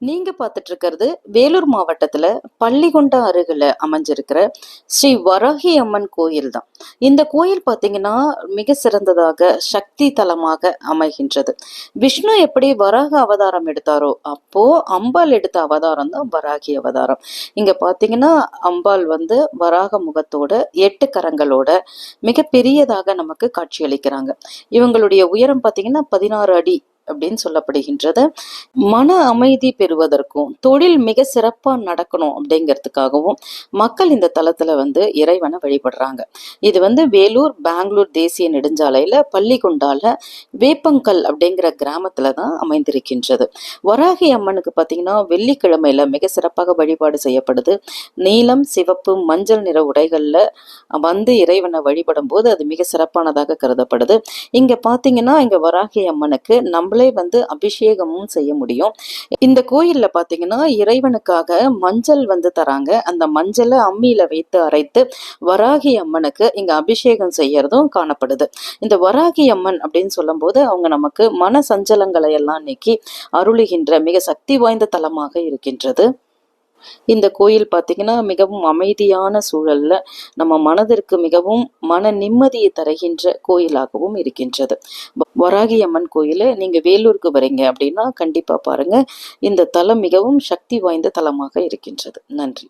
நீங்க பார்த்துட்டு இருக்கிறது வேலூர் மாவட்டத்துல பள்ளிகொண்டா அருகில அமைஞ்சிருக்கிற ஸ்ரீ வராகி அம்மன் கோயில் தான். இந்த கோயில் பார்த்தீங்கன்னா மிக சிறந்ததாக சக்தி தலமாக அமைகின்றது. விஷ்ணு எப்படி வராக அவதாரம் எடுத்தாரோ அப்போ அம்பாள் எடுத்த அவதாரம் தான் வராகி அவதாரம். இங்க பார்த்தீங்கன்னா அம்பாள் வந்து வராக முகத்தோட 8 கரங்களோட மிக பெரியதாக நமக்கு காட்சியளிக்கிறாங்க. இவங்களுடைய உயரம் பார்த்தீங்கன்னா 16 அடி அப்படின்னு சொல்லப்படுகின்றது. மன அமைதி பெறுவதற்கும் தொழில் மிக சிறப்பா நடக்கணும் அப்படிங்கிறதுக்காகவும் மக்கள் இந்த தளத்துல வந்து இறைவனை வழிபடுறாங்க. இது வந்து வேலூர் பெங்களூர் தேசிய நெடுஞ்சாலையில பள்ளிகொண்டால வேப்பங்கல் அப்படிங்கிற கிராமத்துல தான் அமைந்திருக்கின்றது. வராகி அம்மனுக்கு பார்த்தீங்கன்னா வெள்ளிக்கிழமையில மிக சிறப்பாக வழிபாடு செய்யப்படுது. நீலம் சிவப்பு மஞ்சள் நிற உடைகள்ல வந்து இறைவனை வழிபடும் போது அது மிக சிறப்பானதாக கருதப்படுது. இங்க பாத்தீங்கன்னா இங்க வராகி அம்மனுக்கு நம்மளே வந்து அபிஷேகமும் செய்ய முடியும். இந்த கோயில்ல பாத்தீங்கன்னா இறைவனுக்காக மஞ்சள் வந்து தராங்க. அந்த மஞ்சளை அம்மியில வைத்து அரைத்து வராகி அம்மனுக்கு இங்க அபிஷேகம் செய்யறதும் காணப்படுது. இந்த வராகி அம்மன் அப்படின்னு சொல்லும் போது அவங்க நமக்கு மன சஞ்சலங்களை எல்லாம் நீக்கி அருளுகின்ற மிக சக்தி வாய்ந்த தலமாக இருக்கின்றது. இந்த கோயில் பார்த்தீங்கன்னா மிகவும் அமைதியான சூழல்ல நம்ம மனதிற்கு மிகவும் மன நிம்மதியை தருகின்ற கோயிலாகவும் இருக்கின்றது. வராகி அம்மன் கோயிலை நீங்க வேலூருக்கு வரீங்க அப்படின்னா கண்டிப்பா பாருங்க. இந்த தலம் மிகவும் சக்தி வாய்ந்த தலமாக இருக்கின்றது. நன்றி.